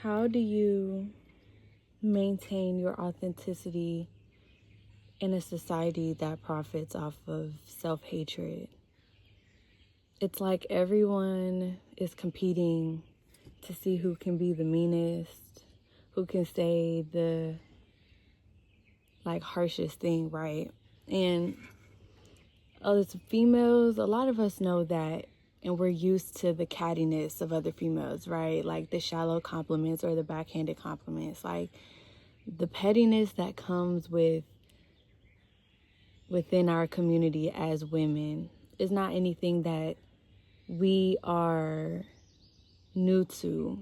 How do you maintain your authenticity in a society that profits off of self-hatred? It's like everyone is competing to see who can be the meanest, who can say the harshest thing, right? And as females, a lot of us know that, and we're used to the cattiness of other females, right? Like the shallow compliments or the backhanded compliments, like the pettiness that comes within our community as women is not anything that we are new to.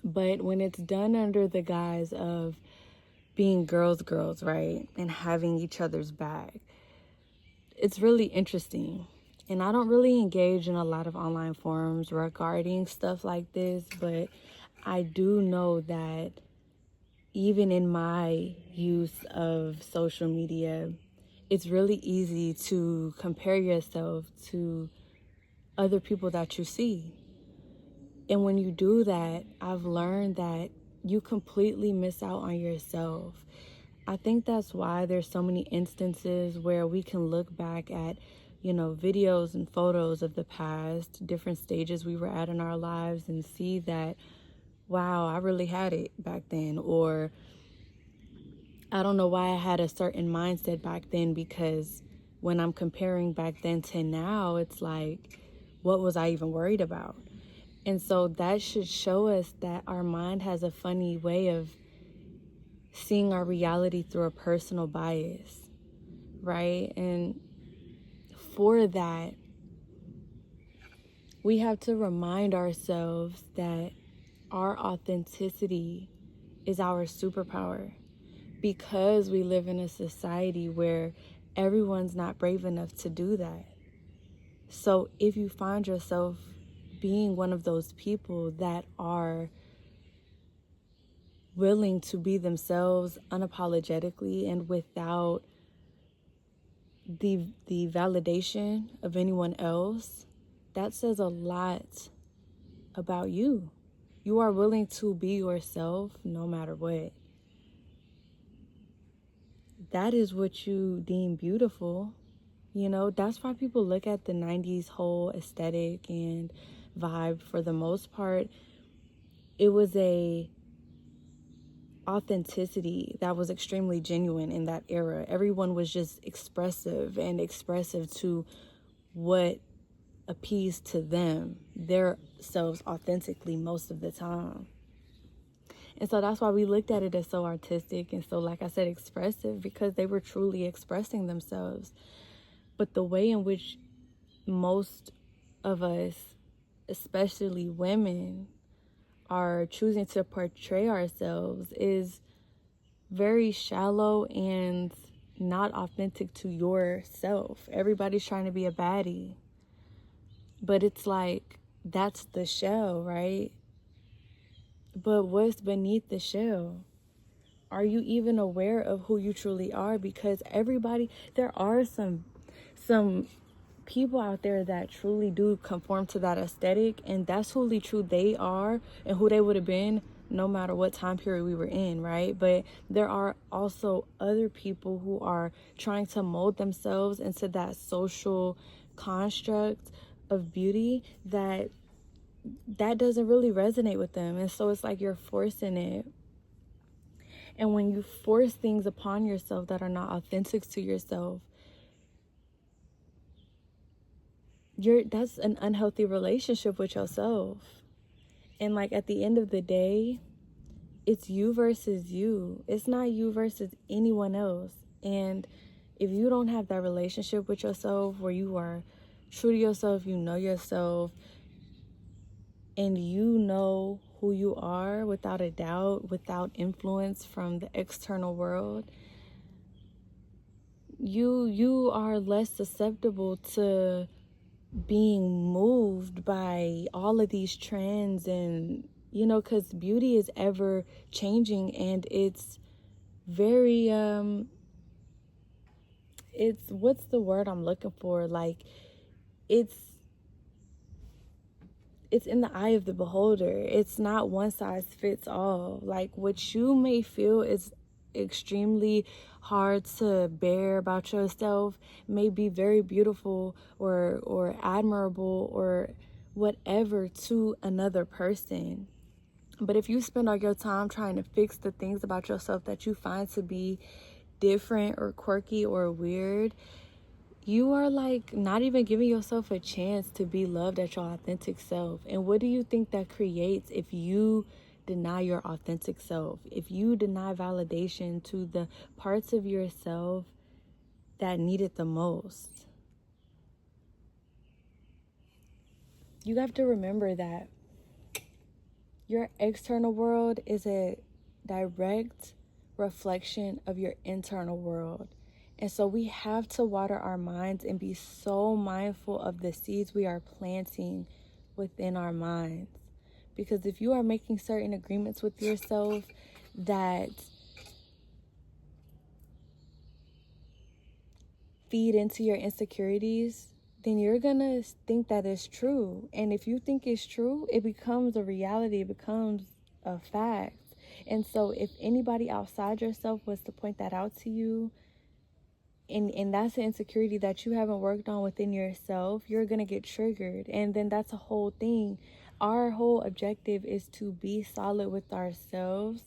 But when it's done under the guise of being girls, right, and having each other's back, it's really interesting. And I don't really engage in a lot of online forums regarding stuff like this, but I do know that even in my use of social media, it's really easy to compare yourself to other people that you see. And when you do that, I've learned that you completely miss out on yourself. I think that's why there's so many instances where we can look back at, videos and photos of the past, different stages we were at in our lives, and see that, wow, I really had it back then. Or I don't know why I had a certain mindset back then, because when I'm comparing back then to now, it's like, what was I even worried about? And so that should show us that our mind has a funny way of seeing our reality through a personal bias, right? And for that, we have to remind ourselves that our authenticity is our superpower, because we live in a society where everyone's not brave enough to do that. So if you find yourself being one of those people that are willing to be themselves unapologetically and without the validation of anyone else, that says a lot about you. You are willing to be yourself no matter what. That is what you deem beautiful. That's why people look at the 90s whole aesthetic and vibe. For the most part, it was a authenticity that was extremely genuine in that era. Everyone was just expressive to what appeased to them, their selves authentically most of the time. And so that's why we looked at it as so artistic and so, like I said, expressive, because they were truly expressing themselves. But the way in which most of us, especially women, are choosing to portray ourselves is very shallow and not authentic to yourself. Everybody's trying to be a baddie. But it's like, that's the shell, right? But what's beneath the shell? Are you even aware of who you truly are? Because there are some people out there that truly do conform to that aesthetic, and that's who true they are and who they would have been no matter what time period we were in, right? But there are also other people who are trying to mold themselves into that social construct of beauty that doesn't really resonate with them. And so it's like you're forcing it. And when you force things upon yourself that are not authentic to yourself, that's an unhealthy relationship with yourself. And like at the end of the day, it's you versus you. It's not you versus anyone else. And if you don't have that relationship with yourself where you are true to yourself, you know yourself, and you know who you are without a doubt, without influence from the external world, you are less susceptible to being moved by all of these trends. And because beauty is ever changing, and it's very it's, what's the word I'm looking for, like it's it's in the eye of the beholder. It's not one size fits all. Like, what you may feel is extremely hard to bear about yourself may be very beautiful or admirable or whatever to another person. But if you spend all your time trying to fix the things about yourself that you find to be different or quirky or weird, you are like not even giving yourself a chance to be loved at your authentic self. And what do you think that creates if you deny your authentic self? If you deny validation to the parts of yourself that need it the most? You have to remember that your external world is a direct reflection of your internal world. And so we have to water our minds and be so mindful of the seeds we are planting within our minds. Because if you are making certain agreements with yourself that feed into your insecurities, then you're gonna think that it's true. And if you think it's true, it becomes a reality, it becomes a fact. And so if anybody outside yourself was to point that out to you, and that's an insecurity that you haven't worked on within yourself, you're gonna get triggered. And then that's a whole thing. Our whole objective is to be solid with ourselves,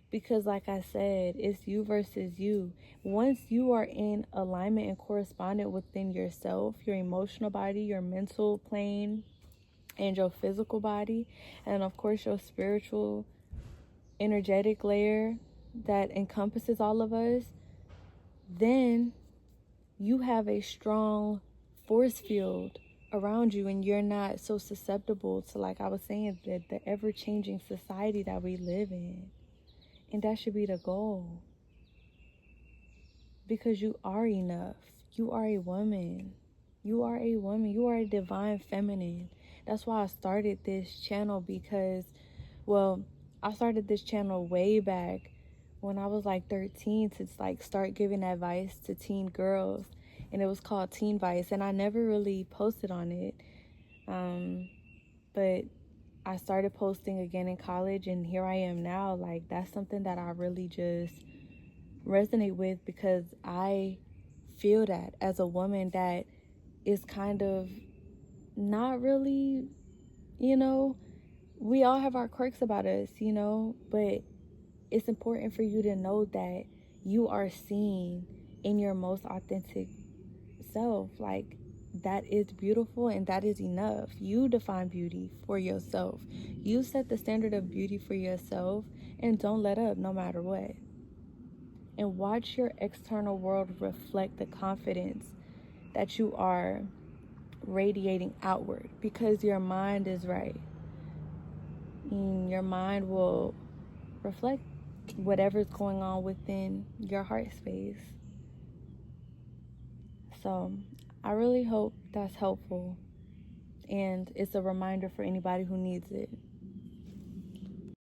because like I said, it's you versus you. Once you are in alignment and correspondent within yourself, your emotional body, your mental plane, and your physical body, and of course your spiritual energetic layer that encompasses all of us, then you have a strong force field around you, and you're not so susceptible to, like I was saying, the ever-changing society that we live in. And that should be the goal, because you are enough. You are a woman. You are a woman. You are a divine feminine. That's why I started this channel, because, well, I started this channel way back when I was like 13 to like start giving advice to teen girls, and it was called Teen Vice, and I never really posted on it, but I started posting again in college, and here I am now. Like, that's something that I really just resonate with, because I feel that as a woman that is kind of not really, we all have our quirks about us, but it's important for you to know that you are seen in your most authentic self. Like, that is beautiful, and that is enough. You define beauty for yourself. You set the standard of beauty for yourself, and don't let up no matter what. And watch your external world reflect the confidence that you are radiating outward, because your mind is right. And your mind will reflect whatever's going on within your heart space. So I really hope that's helpful, and it's a reminder for anybody who needs it.